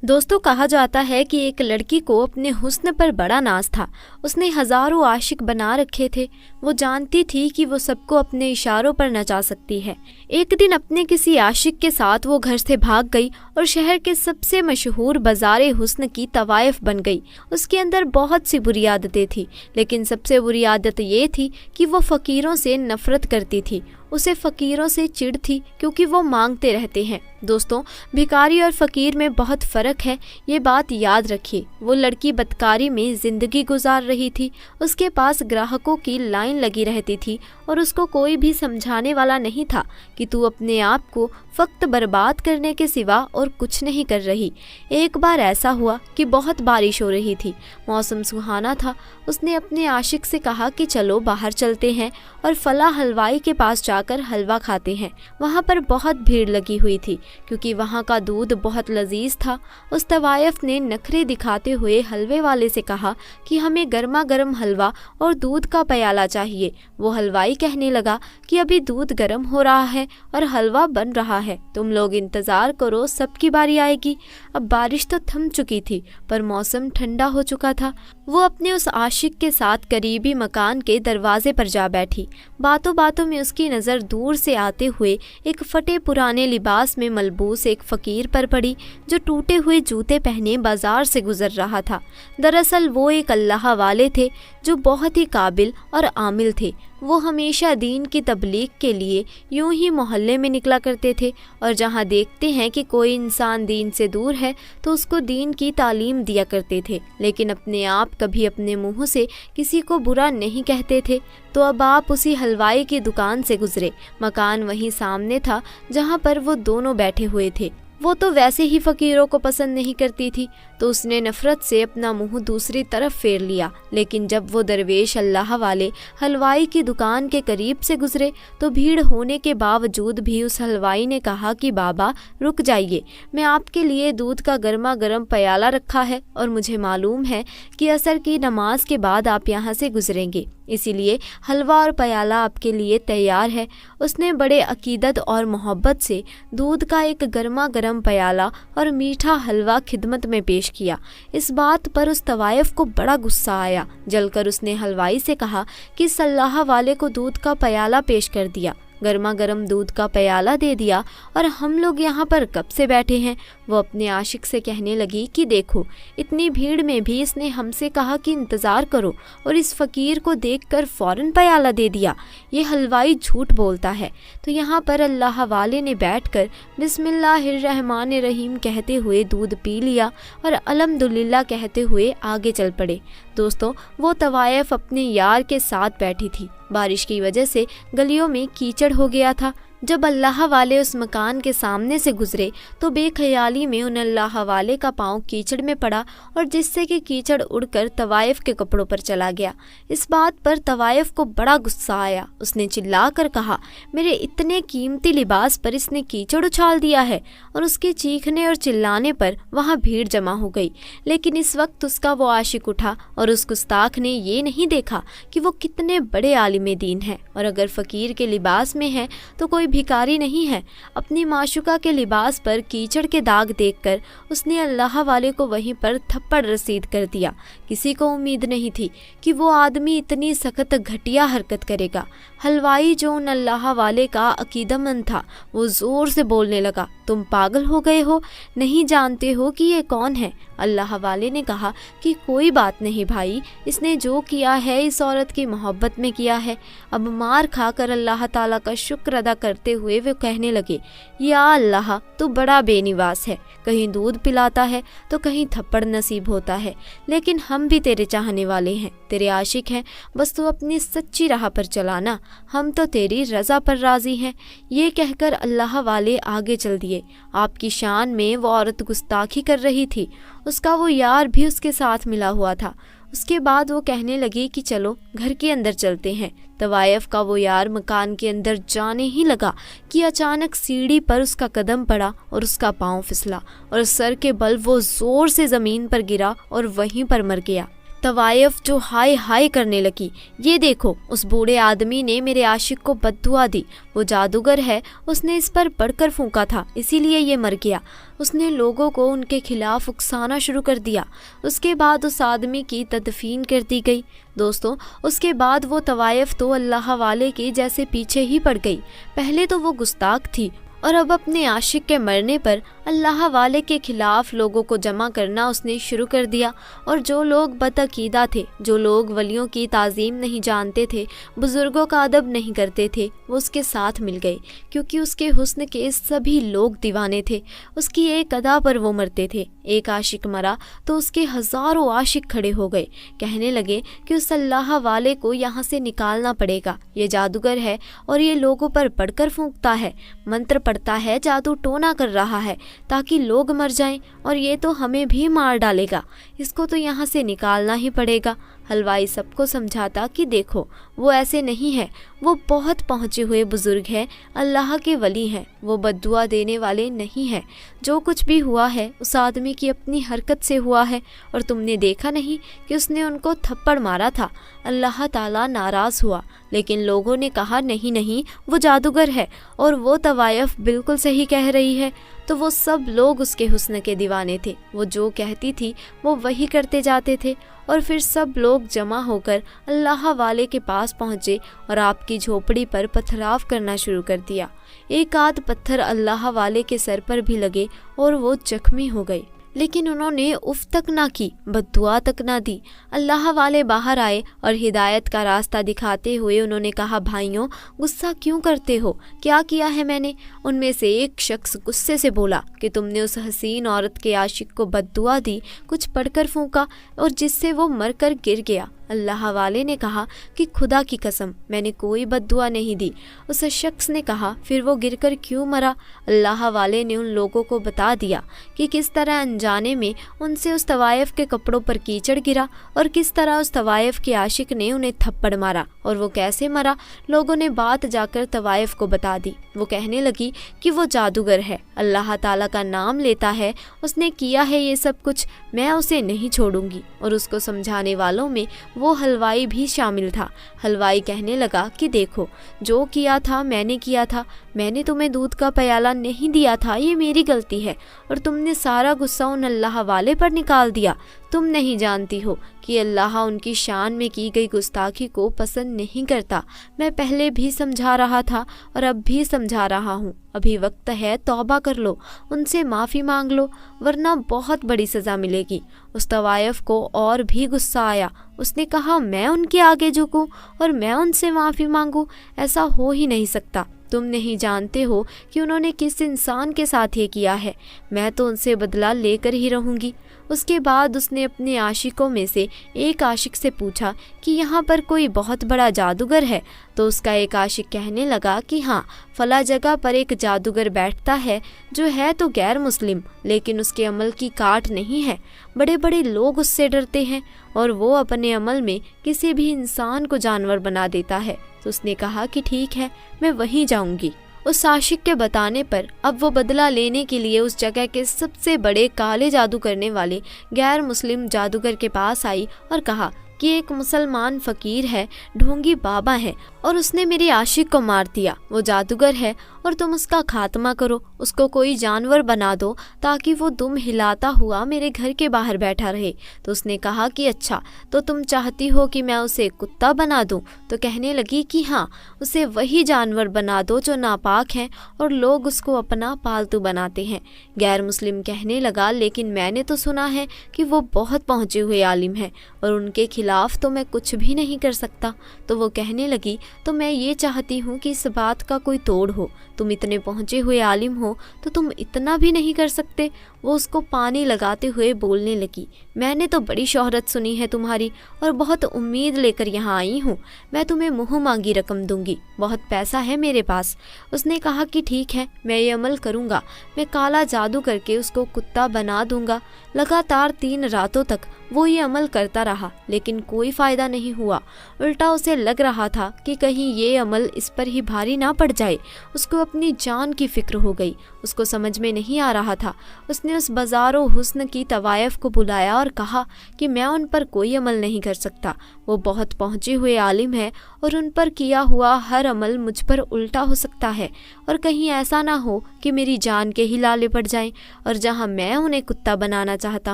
दोस्तों कहा जाता है कि एक लड़की को अपने हुस्न पर बड़ा नाज था। उसने हजारों आशिक बना रखे थे। वो जानती थी कि वो सबको अपने इशारों पर नचा सकती है। एक दिन अपने किसी आशिक के साथ वो घर से भाग गई और शहर के सबसे मशहूर बाज़ारे हुस्न की तवाइफ बन गई। उसके अंदर बहुत सी बुरी आदतें थी, लेकिन सबसे बुरी आदत ये थी कि वो फ़कीरों से नफ़रत करती थी। उसे फ़कीरों से चिढ़ थी क्योंकि वो मांगते रहते हैं। दोस्तों, भिखारी और फ़कीर में बहुत फ़र्क है, ये बात याद रखिए। वो लड़की बदकारी में ज़िंदगी गुजार रही थी। उसके पास ग्राहकों की लाइन लगी रहती थी और उसको कोई भी समझाने वाला नहीं था कि तू अपने आप को फ़क्त बर्बाद करने के सिवा और कुछ नहीं कर रही। एक बार ऐसा हुआ कि बहुत बारिश हो रही थी, मौसम सुहाना था। उसने अपने आशिक से कहा कि चलो बाहर चलते हैं और फला हलवाई के पास जाकर हलवा खाते हैं। वहाँ पर बहुत भीड़ लगी हुई थी क्योंकि वहाँ का दूध बहुत लजीज था। उस तवायफ ने नखरे दिखाते हुए हलवे वाले से कहा कि हमें गर्मा गर्म हलवा और दूध का प्याला चाहिए। वो हलवाई कहने लगा कि अभी दूध गर्म हो रहा है और हलवा बन रहा है, तुम लोग इंतज़ार करो, सबकी बारी आएगी। अब बारिश तो थम चुकी थी पर मौसम ठंडा हो चुका था। वो अपने उस आशिक के साथ करीबी मकान के दरवाजे पर जा बैठी। बातों बातों में उसकी नज़र दूर से आते हुए एक फटे पुराने लिबास में मलबूस एक फ़कीर पर पड़ी जो टूटे हुए जूते पहने बाजार से गुजर रहा था। दरअसल वो एक अल्लाह वाले थे जो बहुत ही काबिल और आमिल थे। वो हमेशा दीन की तबलीग के लिए यूं ही मोहल्ले में निकला करते थे और जहाँ देखते हैं कि कोई इंसान दीन से दूर है तो उसको दीन की तालीम दिया करते थे, लेकिन अपने आप कभी अपने मुंह से किसी को बुरा नहीं कहते थे। तो अब आप उसी हलवाई की दुकान से गुजरे। मकान वहीं सामने था जहाँ पर वो दोनों बैठे हुए थे। वो तो वैसे ही फ़कीरों को पसंद नहीं करती थी, तो उसने नफ़रत से अपना मुंह दूसरी तरफ फेर लिया। लेकिन जब वो दरवेश अल्लाह वाले हलवाई की दुकान के करीब से गुजरे तो भीड़ होने के बावजूद भी उस हलवाई ने कहा कि बाबा रुक जाइए, मैं आपके लिए दूध का गर्मा गर्म प्याला रखा है और मुझे मालूम है कि असर की नमाज के बाद आप यहाँ से गुजरेंगे, इसीलिए हलवा और प्याला आपके लिए तैयार है। उसने बड़े अकीदत और मोहब्बत से दूध का एक गर्मा गर्म प्याला और मीठा हलवा खिदमत में पेश किया। इस बात पर उस तवायफ को बड़ा गुस्सा आया। जलकर उसने हलवाई से कहा कि सल्लाह वाले को दूध का प्याला पेश कर दिया, गर्मा गर्म दूध का प्याला दे दिया और हम लोग यहाँ पर कब से बैठे हैं। वो अपने आशिक से कहने लगी कि देखो, इतनी भीड़ में भी इसने हमसे कहा कि इंतज़ार करो और इस फ़कीर को देखकर फ़ौरन प्याला दे दिया। ये हलवाई झूठ बोलता है। तो यहाँ पर अल्लाह वाले ने बैठकर बिस्मिल्लाहिर्रहमानिर्रहीम कहते हुए दूध पी लिया और अल्हम्दुलिल्लाह कहते हुए आगे चल पड़े। दोस्तों, वो तवायफ अपने यार के साथ बैठी थी। बारिश की वजह से गलियों में कीचड़ हो गया था। जब अल्लाह वाले उस मकान के सामने से गुजरे तो बेख्याली में उन अल्लाह वाले का पाँव कीचड़ में पड़ा और जिससे कि कीचड़ उड़कर तवायफ के कपड़ों पर चला गया। इस बात पर तवायफ को बड़ा गुस्सा आया। उसने चिल्लाकर कहा, मेरे इतने कीमती लिबास पर इसने कीचड़ उछाल दिया है। और उसके चीखने और चिल्लाने पर वहाँ भीड़ जमा हो गई। लेकिन इस वक्त उसका वो आशिक उठा और उस गुस्ताख ने ये नहीं देखा कि वो कितने बड़े आलिम दीन है और अगर फ़कीर के लिबास में है तो कोई भिखारी नहीं है। अपनी माशुका के लिबास पर कीचड़ के दाग देखकर उसने अल्लाह वाले को वहीं पर थप्पड़ रसीद कर दिया। किसी को उम्मीद नहीं थी कि वो आदमी इतनी सख्त घटिया हरकत करेगा। हलवाई जो उन अल्लाह वाले का अकीदतमंद था वो ज़ोर से बोलने लगा, तुम पागल हो गए हो, नहीं जानते हो कि ये कौन है। अल्लाह वाले ने कहा कि कोई बात नहीं भाई, इसने जो किया है इस औरत की मोहब्बत में किया है। अब मार खाकर अल्लाह ताला का शुक्र अदा करते हुए वे कहने लगे, या अल्लाह तू बड़ा बेनिवास है, कहीं दूध पिलाता है तो कहीं थप्पड़ नसीब होता है, लेकिन हम भी तेरे चाहने वाले हैं, तेरे आशिक हैं, बस तू अपनी सच्ची राह पर चलाना, हम तो तेरी रज़ा पर राज़ी हैं। ये कहकर अल्लाह वाले आगे चल दिए। आपकी शान में वो औरत गुस्ताखी कर रही थी। उसका वो यार भी उसके साथ मिला हुआ था। उसके बाद वो कहने लगी कि चलो घर के अंदर चलते हैं। तवायफ का वो यार मकान के अंदर जाने ही लगा कि अचानक सीढ़ी पर उसका कदम पड़ा और उसका पाँव फिसला और सर के बल वो ज़ोर से ज़मीन पर गिरा और वहीं पर मर गया। तवायफ जो हाय हाय करने लगी, ये देखो उस बूढ़े आदमी ने मेरे आशिक को बद्दुआ दी, वो जादूगर है, उसने इस पर पड़कर फूंका था, इसीलिए ये मर गया। उसने लोगों को उनके खिलाफ उकसाना शुरू कर दिया। उसके बाद उस आदमी की तदफीन कर दी गई। दोस्तों, उसके बाद वो तवायफ तो अल्लाह वाले के जैसे पीछे ही पड़ गई। पहले तो वो गुस्ताख थी और अब अपने आशिक के मरने पर अल्लाह वाले के खिलाफ लोगों को जमा करना उसने शुरू कर दिया। और जो लोग बदअकीदा थे, जो लोग वलियों की ताज़ीम नहीं जानते थे, बुज़ुर्गों का अदब नहीं करते थे, वो उसके साथ मिल गए, क्योंकि उसके हुस्न के सभी लोग दीवाने थे। उसकी एक अदा पर वो मरते थे। एक आशिक मरा तो उसके हज़ारों आशिक खड़े हो गए, कहने लगे कि उस अल्लाह वाले को यहाँ से निकालना पड़ेगा, ये जादूगर है और ये लोगों पर पड़कर फूंकता है, मंत्र पड़ता है, जादू टोना कर रहा है ताकि लोग मर जाएं, और ये तो हमें भी मार डालेगा, इसको तो यहाँ से निकालना ही पड़ेगा। हलवाई सबको समझाता कि देखो वो ऐसे नहीं है, वो बहुत पहुँचे हुए बुज़ुर्ग हैं, अल्लाह के वली हैं, वो बद्दुआ देने वाले नहीं हैं। जो कुछ भी हुआ है उस आदमी की अपनी हरकत से हुआ है, और तुमने देखा नहीं कि उसने उनको थप्पड़ मारा था। अल्लाह ताला नाराज़ हुआ, लेकिन लोगों ने कहा नहीं नहीं, वो जादूगर है और वो तवायफ बिल्कुल सही कह रही है। तो वो सब लोग उसके हुस्न के दीवाने थे। वो जो कहती थी वो वही करते जाते थे। और फिर सब लोग जमा होकर अल्लाह वाले के पास पहुँचे और आपकी झोपड़ी पर पथराव करना शुरू कर दिया। एक आध पत्थर अल्लाह वाले के सर पर भी लगे और वो जख्मी हो गए, लेकिन उन्होंने उफ तक ना की, बद्दुआ तक ना दी। अल्लाह वाले बाहर आए और हिदायत का रास्ता दिखाते हुए उन्होंने कहा, भाइयों गुस्सा क्यों करते हो, क्या किया है मैंने? उनमें से एक शख्स गुस्से से बोला कि तुमने उस हसीन औरत के आशिक को बद्दुआ दी, कुछ पढ़कर फूंका और जिससे वो मरकर गिर गया। अल्लाह वाले ने कहा कि खुदा की कसम मैंने कोई बद्दुआ नहीं दी। उस शख्स ने कहा, फिर वो गिरकर क्यों मरा? अल्लाह वाले ने उन लोगों को बता दिया कि किस तरह अनजाने में उनसे उस तवायफ के कपड़ों पर कीचड़ गिरा और किस तरह उस तवायफ के आशिक ने उन्हें थप्पड़ मारा और वो कैसे मरा। लोगों ने बात जाकर तवायफ को बता दी। वो कहने लगी कि वो जादूगर है, अल्लाह ताला का नाम लेता है, उसने किया है ये सब कुछ, मैं उसे नहीं छोड़ूंगी। और उसको समझाने वालों में वो हलवाई भी शामिल था। हलवाई कहने लगा कि देखो जो किया था मैंने किया था, मैंने तुम्हें दूध का प्याला नहीं दिया था, ये मेरी गलती है, और तुमने सारा गुस्सा उन अल्लाह वाले पर निकाल दिया। तुम नहीं जानती हो कि अल्लाह उनकी शान में की गई गुस्ताखी को पसंद नहीं करता। मैं पहले भी समझा रहा था और अब भी समझा रहा हूँ, अभी वक्त है, तौबा कर लो, उनसे माफ़ी मांग लो, वरना बहुत बड़ी सज़ा मिलेगी। उस तवायफ को और भी गुस्सा आया। उसने कहा, मैं उनके आगे झुकूं और मैं उनसे माफ़ी मांगूं? ऐसा हो ही नहीं सकता। तुम नहीं जानते हो कि उन्होंने किस इंसान के साथ ये किया है। मैं तो उनसे बदला लेकर ही रहूँगी। उसके बाद उसने अपने आशिकों में से एक आशिक से पूछा कि यहाँ पर कोई बहुत बड़ा जादूगर है। तो उसका एक आशिक कहने लगा कि हाँ, फला जगह पर एक जादूगर बैठता है जो है तो गैर मुस्लिम, लेकिन उसके अमल की काट नहीं है। बड़े बड़े लोग उससे डरते हैं और वो अपने अमल में किसी भी इंसान को जानवर बना देता है। तो उसने कहा कि ठीक है, मैं वहीं जाऊंगी। उस आशिक के बताने पर अब वो बदला लेने के लिए उस जगह के सबसे बड़े काले जादू करने वाले गैर मुस्लिम जादूगर के पास आई और कहा कि एक मुसलमान फ़कीर है, ढोंगी बाबा है, और उसने मेरे आशिक को मार दिया। वो जादूगर है और तुम उसका खात्मा करो, उसको कोई जानवर बना दो ताकि वो दुम हिलाता हुआ मेरे घर के बाहर बैठा रहे। तो उसने कहा कि अच्छा, तो तुम चाहती हो कि मैं उसे कुत्ता बना दूं? तो कहने लगी कि हाँ, उसे वही जानवर बना दो जो नापाक हैं और लोग उसको अपना पालतू बनाते हैं। गैर मुस्लिम कहने लगा, लेकिन मैंने तो सुना है कि वो बहुत पहुँचे हुए आलिम हैं और उनके खिलाफ तो मैं कुछ भी नहीं कर सकता। तो वो कहने लगी, तो मैं ये चाहती हूँ कि इस बात का कोई तोड़ हो। तुम इतने पहुँचे हुए आलिम हो तो तुम इतना भी नहीं कर सकते? वो उसको पानी लगाते हुए बोलने लगी, मैंने तो बड़ी शोहरत सुनी है तुम्हारी और बहुत उम्मीद लेकर यहाँ आई हूँ। मैं तुम्हें मुँह मांगी रकम दूंगी, बहुत पैसा है मेरे पास। उसने कहा कि ठीक है, मैं ये अमल करूँगा, मैं काला जादू करके उसको कुत्ता बना दूंगा। लगातार 3 रातों तक वो ये अमल करता रहा, लेकिन कोई फ़ायदा नहीं हुआ। उल्टा उसे लग रहा था कि कहीं ये अमल इस पर ही भारी ना पड़ जाए। उसको अपनी जान की फिक्र हो गई। उसको समझ में नहीं आ रहा था। उसने उस बाज़ारो हुस्न की तवायफ को बुलाया اور کہا کہ میں ان پر کوئی عمل نہیں کر سکتا، وہ بہت پہنچے ہوئے عالم ہے اور ان پر کیا ہوا ہر عمل مجھ پر الٹا ہو سکتا ہے، اور کہیں ایسا نہ ہو کہ میری جان کے ہی لالے پڑ جائیں، اور جہاں میں انہیں کتا بنانا چاہتا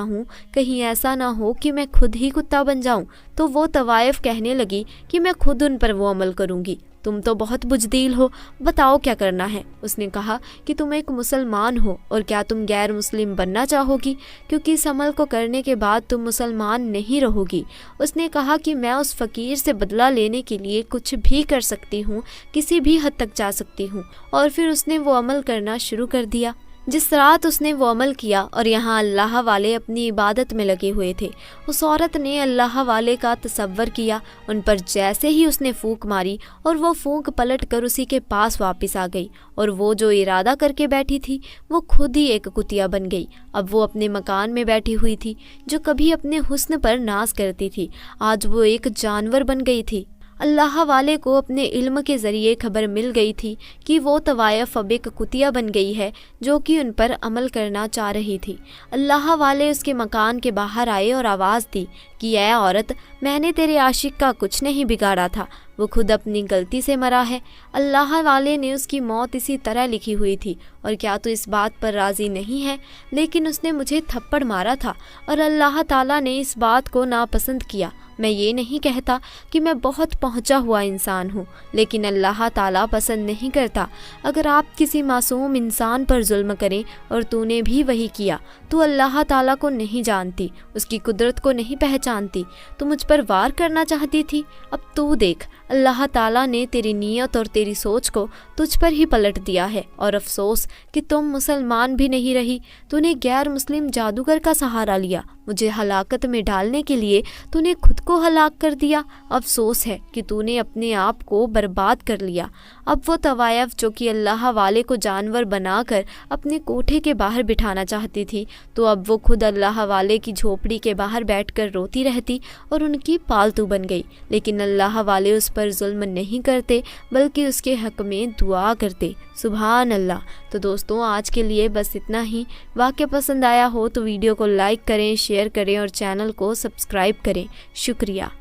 ہوں کہیں ایسا نہ ہو کہ میں خود ہی کتا بن جاؤں۔ تو وہ طوائف کہنے لگی کہ میں خود ان پر وہ عمل کروں گی، تم تو بہت بزدل ہو، بتاؤ کیا کرنا ہے۔ اس نے کہا کہ تم ایک مسلمان ہو، اور کیا تم غیر مسلم بننا چاہو گی، کیونکہ اس عمل کو کرنے کے بعد تم مسلمان نہیں رہو گی۔ اس نے کہا کہ میں اس فقیر سے بدلہ لینے کے لیے کچھ بھی کر سکتی ہوں، کسی بھی حد تک جا سکتی ہوں، اور پھر اس نے وہ عمل کرنا شروع کر دیا۔ جس رات اس نے وہ عمل کیا اور یہاں اللہ والے اپنی عبادت میں لگے ہوئے تھے، اس عورت نے اللہ والے کا تصور کیا، ان پر جیسے ہی اس نے پھونک ماری اور وہ پھونک پلٹ کر اسی کے پاس واپس آ گئی، اور وہ جو ارادہ کر کے بیٹھی تھی وہ خود ہی ایک کتیا بن گئی۔ اب وہ اپنے مکان میں بیٹھی ہوئی تھی، جو کبھی اپنے حسن پر ناز کرتی تھی، آج وہ ایک جانور بن گئی تھی۔ اللہ والے کو اپنے علم کے ذریعے خبر مل گئی تھی کہ وہ طوائف اب ایک کتیا بن گئی ہے جو کہ ان پر عمل کرنا چاہ رہی تھی۔ اللہ والے اس کے مکان کے باہر آئے اور آواز دی کہ اے عورت، میں نے تیرے عاشق کا کچھ نہیں بگاڑا تھا، وہ خود اپنی غلطی سے مرا ہے۔ اللہ والے نے اس کی موت اسی طرح لکھی ہوئی تھی، اور کیا تو اس بات پر راضی نہیں ہے؟ لیکن اس نے مجھے تھپڑ مارا تھا اور اللہ تعالیٰ نے اس بات کو ناپسند کیا۔ میں یہ نہیں کہتا کہ میں بہت پہنچا ہوا انسان ہوں، لیکن اللہ تعالیٰ پسند نہیں کرتا اگر آپ کسی معصوم انسان پر ظلم کریں، اور تو نے بھی وہی کیا۔ تو اللہ تعالیٰ کو نہیں جانتی، اس کی قدرت کو نہیں پہچانتی، تو مجھ پر وار کرنا چاہتی تھی۔ اب تو دیکھ، اللہ تعالیٰ نے تیری نیت اور تیری سوچ کو تجھ پر ہی پلٹ دیا ہے، اور افسوس کہ تم مسلمان بھی نہیں رہی، تو نے غیر مسلم جادوگر کا سہارا لیا، مجھے ہلاکت میں ڈالنے کے لیے تو نے خود کو ہلاک کر دیا۔ افسوس ہے کہ تو نے اپنے آپ کو برباد کر لیا۔ اب وہ طوائف جو کہ اللہ والے کو جانور بنا کر اپنے کوٹھے کے باہر بٹھانا چاہتی تھی، تو اب وہ خود اللہ والے کی جھوپڑی کے باہر بیٹھ کر روتی رہتی اور ان کی پالتو بن گئی، لیکن اللہ والے اس پر ظلم نہیں کرتے بلکہ اس کے حق میں دعا کرتے۔ سبحان اللہ۔ تو دوستوں، آج کے لیے بس اتنا ہی۔ واقعہ پسند آیا ہو تو ویڈیو کو لائک کریں، شیئر کریں اور چینل کو سبسکرائب کریں۔ شکریہ۔